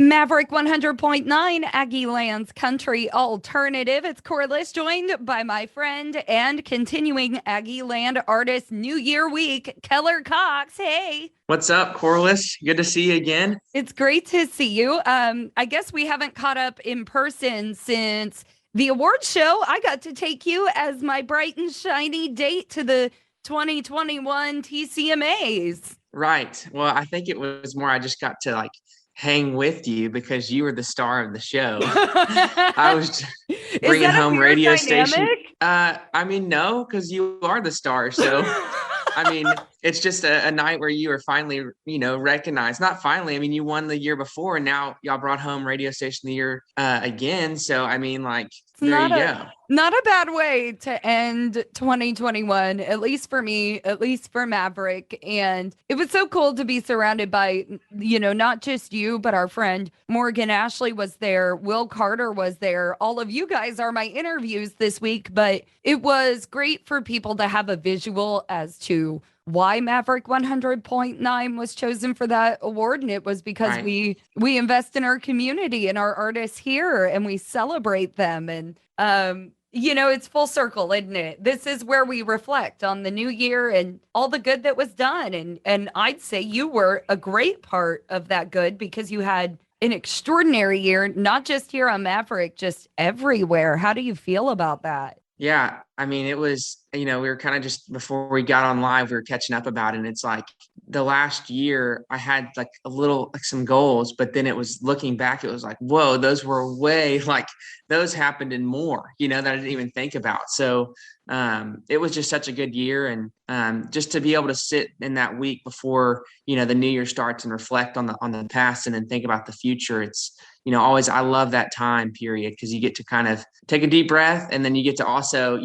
Maverick 100.9, Aggie Land's country alternative. It's Corliss, joined by my friend and continuing Aggie Land artist New Year week, Keller Cox. Hey. What's up, Corliss? Good to see you again. It's great to see you. I guess we haven't caught up in person since the award show. I got to take you as my bright and shiny date to the 2021 TCMAs. Right. Well, I think it was more I just got to hang with you because you were the star of the show. I was Is bringing that a home weird radio station. dynamic? No, because you are the star. So, it's just a night where you are finally, recognized. Not finally. You won the year before, and now y'all brought home radio station of the year again. So, It's there not you a go. not a bad way to end 2021, at least for me, at least for Maverick. And it was so cool to be surrounded by, not just you, but our friend Morgan Ashley was there. Will Carter was there. All of you guys are my interviews this week, but it was great for people to have a visual as to why Maverick 100.9 was chosen for that award. And it was because Right. we invest in our community and our artists here and we celebrate them. And it's full circle, isn't it? This is where we reflect on the new year and all the good that was done. And I'd say you were a great part of that good because you had an extraordinary year, not just here on Maverick, just everywhere. How do you feel about that? Yeah, it was, we were kind of just before we got on live, we were catching up about it. And it's like the last year I had some goals, but then it was looking back, it was like, whoa, those were those happened and more, that I didn't even think about. So it was just such a good year. And just to be able to sit in that week before, the new year starts and reflect on the past and then think about the future. It's, always, I love that time period because you get to kind of take a deep breath and then you get to also,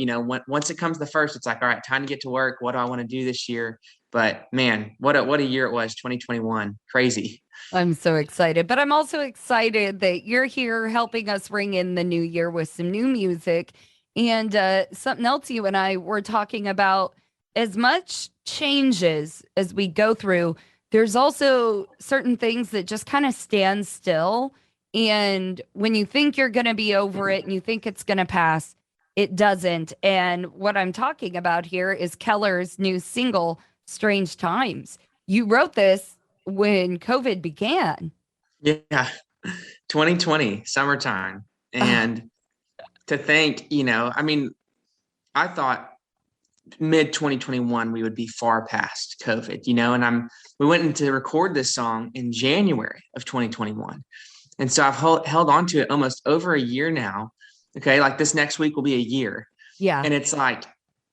once it comes the first, it's like, all right, time to get to work. What do I want to do this year? But man, what a year it was, 2021. Crazy. I'm so excited, but I'm also excited that you're here helping us ring in the new year with some new music. And something else you and I were talking about, as much changes as we go through, there's also certain things that just kind of stand still. And when you think you're going to be over it and you think it's going to pass, it doesn't. And what I'm talking about here is Keller's new single, Strange Times. You wrote this when COVID began. Yeah. 2020, summertime. Oh, And to think, I thought mid 2021 we would be far past COVID, and we went in to record this song in January of 2021. And so I've held on to it almost over a year now. Okay. Like this next week will be a year. yeah. And it's like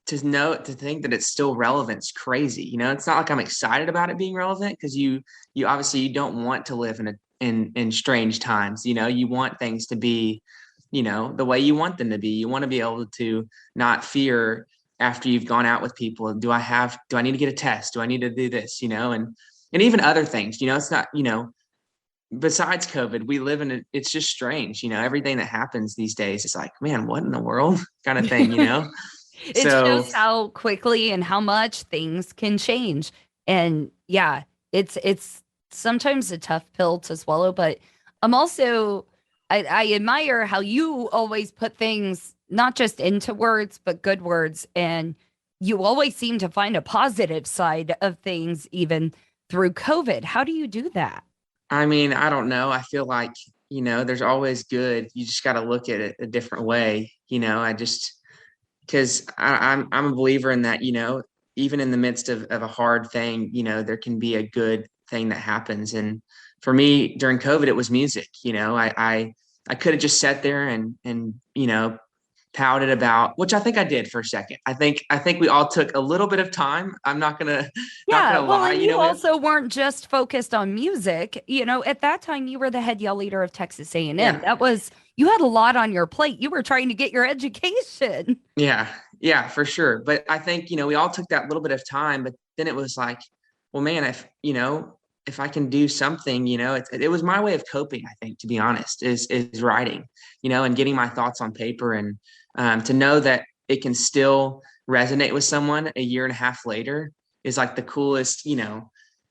to think that it's still relevant is crazy. It's not like I'm excited about it being relevant because you obviously you don't want to live in strange times. You want things to be, the way you want them to be. You want to be able to not fear after you've gone out with people. Do I need to get a test? Do I need to do this? And even other things, it's not, besides COVID, we live in it's just strange, everything that happens these days is like, man, what in the world kind of thing. It So shows how quickly and how much things can change. And yeah, it's sometimes a tough pill to swallow, but I'm also I admire how you always put things not just into words, but good words. And you always seem to find a positive side of things, even through COVID. How do you do that? I don't know. I feel like, there's always good. You just got to look at it a different way. I just, because I'm a believer in that, even in the midst of a hard thing, there can be a good thing that happens. And for me during COVID, it was music. I could have just sat there and, pouted about, which I think I did for a second. I think we all took a little bit of time. I'm not gonna not Yeah, gonna well, lie. and you also weren't just focused on music. At that time you were the head yell leader of Texas A&M. Yeah. That was you had a lot on your plate. You were trying to get your education. Yeah, yeah, for sure. But I think, we all took that little bit of time, but then it was like, well, man, if I can do something, it was my way of coping, I think, to be honest, is writing, and getting my thoughts on paper and to know that it can still resonate with someone a year and a half later is like the coolest,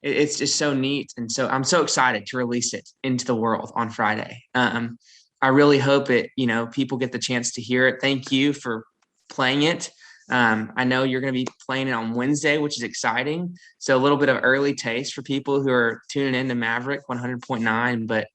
it's just so neat. And so I'm so excited to release it into the world on Friday. I really hope people get the chance to hear it. Thank you for playing it. I know you're going to be playing it on Wednesday, which is exciting. So a little bit of early taste for people who are tuning in to Maverick 100.9. But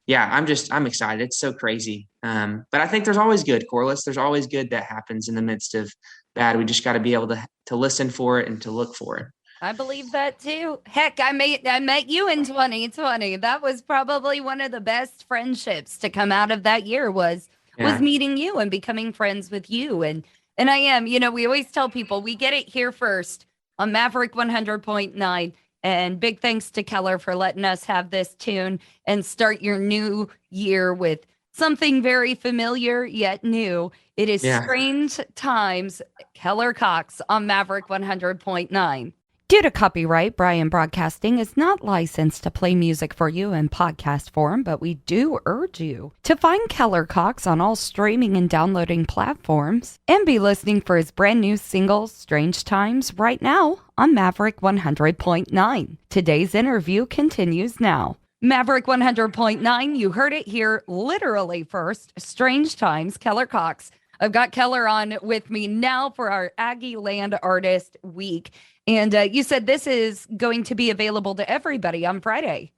yeah, I'm excited. It's so crazy. But I think there's always good, Corliss. There's always good that happens in the midst of bad. We just got to be able to listen for it and to look for it. I believe that too. Heck, I met you in 2020. That was probably one of the best friendships to come out of that year was meeting you and becoming friends with you. And I am, we always tell people we get it here first on Maverick 100.9. And big thanks to Keller for letting us have this tune and start your new year with something very familiar yet new. It is Strange Times, Keller Cox on Maverick 100.9. Due to copyright, Brian Broadcasting is not licensed to play music for you in podcast form, but we do urge you to find Keller Cox on all streaming and downloading platforms and be listening for his brand new single, Strange Times, right now on Maverick 100.9. Today's interview continues now. Maverick 100.9, you heard it here literally first. Strange Times, Keller Cox. I've got Keller on with me now for our Aggie Land Artist Week. And you said this is going to be available to everybody on Friday.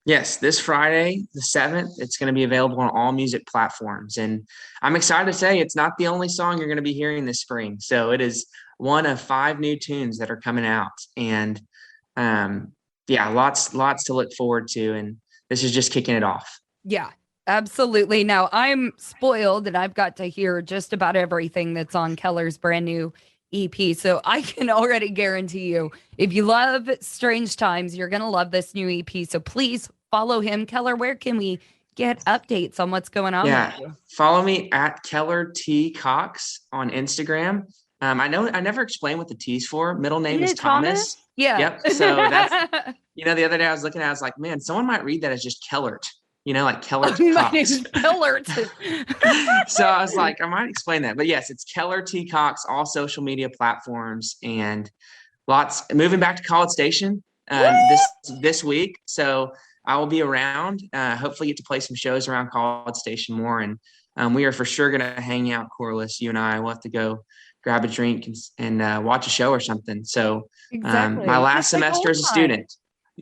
Yes, this Friday, the 7th, it's going to be available on all music platforms. And I'm excited to say it's not the only song you're going to be hearing this spring. So it is one of 5 new tunes that are coming out. And lots to look forward to. And this is just kicking it off. Yeah, absolutely. Now, I'm spoiled and I've got to hear just about everything that's on Keller's brand new EP. So I can already guarantee you, if you love Strange Times, you're going to love this new EP. So please follow him. Keller, where can we get updates on what's going on with you? Follow me at Keller T Cox on Instagram. I know I never explained what the T's for. Middle name is Thomas. Yeah. Yep. So that's, the other day I was looking at it, I was like, man, someone might read that as just Kellert. Like Keller Cox. Kellert. So I was like, I might explain that. But yes, it's Keller T Cox, all social media platforms, and moving back to College Station this week. So I will be around, hopefully get to play some shows around College Station more. And we are for sure going to hang out, Corliss. You and I will have to go grab a drink and watch a show or something. So my last semester as a student.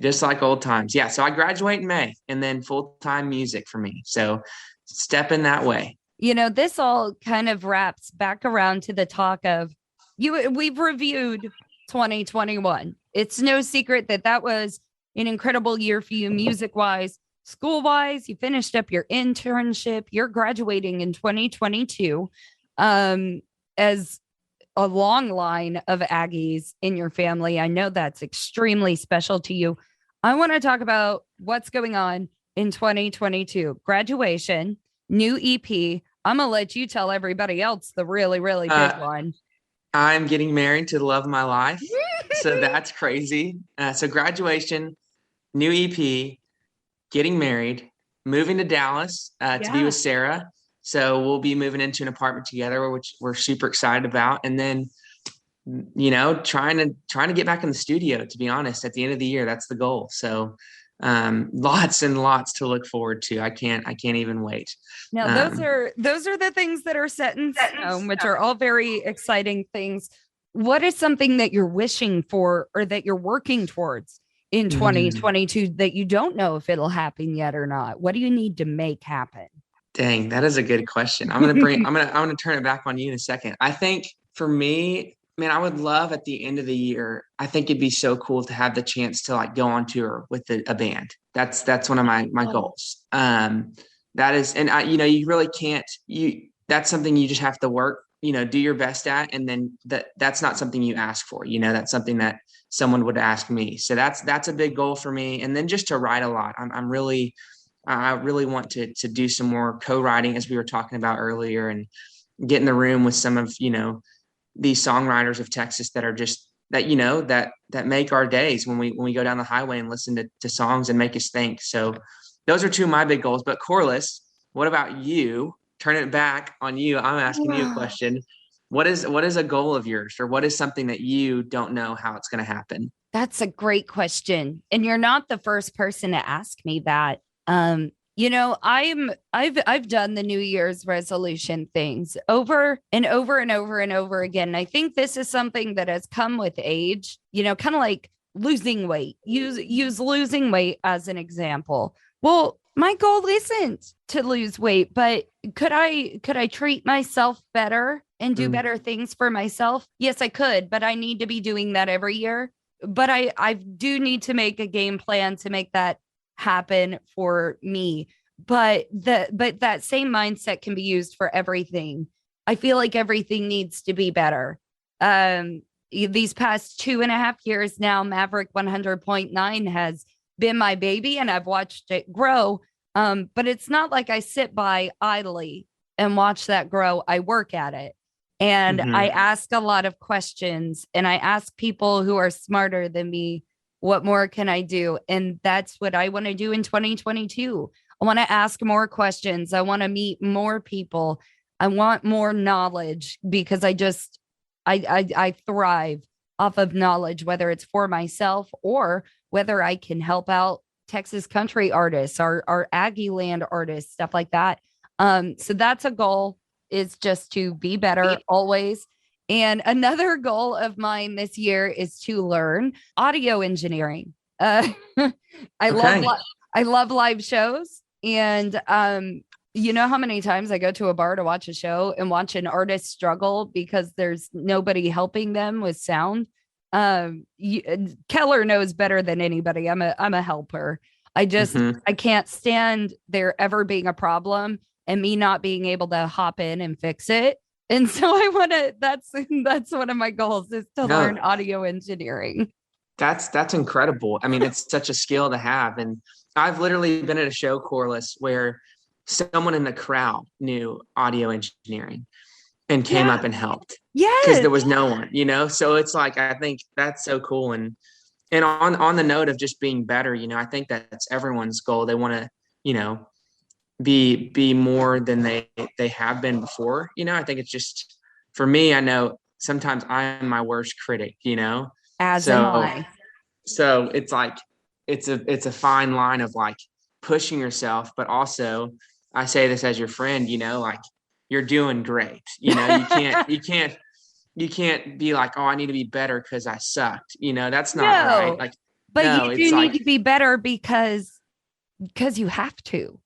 Just like old times. Yeah. So I graduate in May and then full-time music for me. So step in that way. This all kind of wraps back around to the talk of we've reviewed 2021. It's no secret that was an incredible year for you music-wise, school-wise. You finished up your internship. You're graduating in 2022 as a long line of Aggies in your family. I know that's extremely special to you. I want to talk about what's going on in 2022. Graduation, new EP. I'm going to let you tell everybody else the really, really big one. I'm getting married to the love of my life. So that's crazy. So graduation, new EP, getting married, moving to Dallas to be with Sarah. So we'll be moving into an apartment together, which we're super excited about. And then, trying to get back in the studio, to be honest, at the end of the year, that's the goal. So lots and lots to look forward to. I can't even wait. Now, those are the things that are set in stone, which are all very exciting things. What is something that you're wishing for or that you're working towards in 2022 that you don't know if it'll happen yet or not? What do you need to make happen? Dang, that is a good question. I'm gonna turn it back on you in a second. I think for me, man, I would love at the end of the year. I think it'd be so cool to have the chance to go on tour with a band. That's one of my goals. That is, and you really can't. That's something you just have to work. Do your best at, and then that's not something you ask for. That's something that someone would ask me. So that's a big goal for me. And then just to write a lot. I really want to do some more co-writing, as we were talking about earlier, and get in the room with some of, these songwriters of Texas that are just that make our days when we go down the highway and listen to songs and make us think. So those are 2 of my big goals. But Corliss, what about you? Turn it back on you. I'm asking you a question. What is a goal of yours, or what is something that you don't know how it's going to happen? That's a great question. And you're not the first person to ask me that. I've done the New Year's resolution things over and over and over and over again. And I think this is something that has come with age, kind of like losing weight. Use losing weight as an example. Well, my goal isn't to lose weight, but could I treat myself better and do better things for myself? Yes, I could, but I need to be doing that every year. But I do need to make a game plan to make that happen for me. But that same mindset can be used for everything. I feel like everything needs to be better. These past 2.5 years now, Maverick 100.9 has been my baby and I've watched it grow. But it's not like I sit by idly and watch that grow. I work at it. And I ask a lot of questions and I ask people who are smarter than me, what more can I do? And that's what I want to do in 2022. I want to ask more questions. I want to meet more people. I want more knowledge because I thrive off of knowledge, whether it's for myself or whether I can help out Texas country artists, our Aggie land artists, stuff like that. So that's a goal, is just to be better always. And another goal of mine this year is to learn audio engineering. I love live shows. And you know how many times I go to a bar to watch a show and watch an artist struggle because there's nobody helping them with sound. Keller knows better than anybody. I'm a helper. I can't stand there ever being a problem and me not being able to hop in and fix it. And so that's one of my goals, is to learn audio engineering. That's incredible. I mean, it's such a skill to have. And I've literally been at a show, Corliss, where someone in the crowd knew audio engineering and came up and helped. Yes. Because there was no one, so it's like, I think that's so cool. And on the note of just being better, I think that's everyone's goal. They want to, be more than they have been before. I think it's just, for me, I know sometimes I'm my worst critic, As am I. So it's like, it's a fine line of like pushing yourself, but also I say this as your friend, like you're doing great. You can't be like, oh, I need to be better because I sucked. That's not right. Like, but no, you do need to be better because you have to.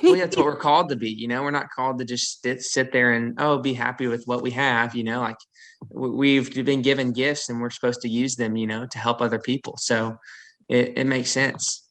Well, that's what we're called to be. We're not called to just sit there and, be happy with what we have. Like we've been given gifts and we're supposed to use them, to help other people. So it makes sense.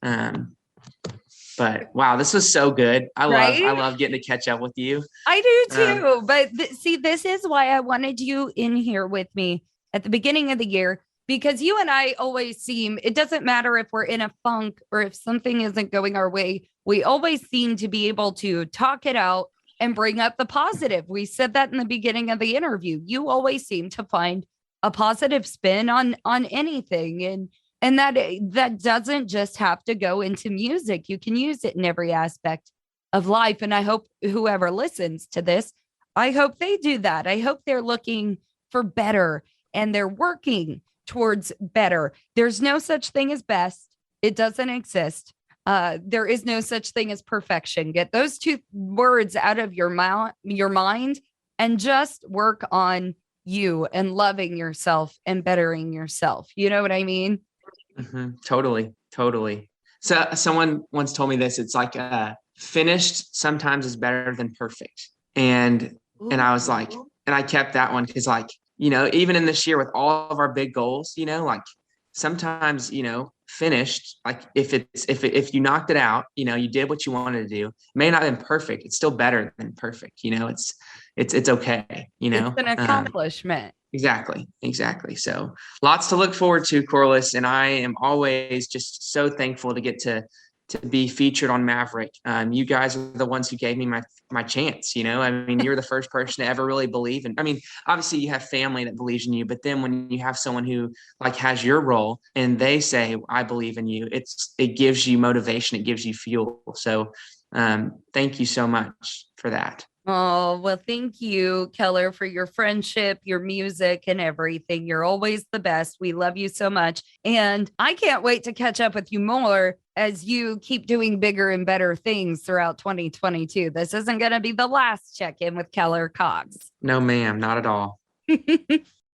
But wow, this was so good. I love getting to catch up with you. I do too. But see, this is why I wanted you in here with me at the beginning of the year, because you and I always seem, it doesn't matter if we're in a funk or if something isn't going our way, we always seem to be able to talk it out and bring up the positive. We said that in the beginning of the interview. You always seem to find a positive spin on anything. And that doesn't just have to go into music. You can use it in every aspect of life. And I hope whoever listens to this, I hope they do that. I hope they're looking for better and they're working towards better. There's no such thing as best. It doesn't exist. There is no such thing as perfection. Get those two words out of your mind and just work on you and loving yourself and bettering yourself. You know what I mean? Mm-hmm. Totally. So someone once told me this. It's like finished sometimes is better than perfect. And I was like, and I kept that one because like, even in this year with all of our big goals, like sometimes, finished, like if you knocked it out, you did what you wanted to do, it may not have been perfect. It's still better than perfect. It's okay. It's an accomplishment. Exactly. So lots to look forward to, Corliss. And I am always just so thankful to get to be featured on Maverick. You guys are the ones who gave me my chance. I mean, you're the first person to ever really believe in. I mean, obviously you have family that believes in you, but then when you have someone who like has your role and they say, I believe in you, it gives you motivation. It gives you fuel. So thank you so much for that. Oh, well, thank you, Keller, for your friendship, your music, and everything. You're always the best. We love you so much. And I can't wait to catch up with you more as you keep doing bigger and better things throughout 2022. This isn't going to be the last check in with Keller Cox. No, ma'am, not at all.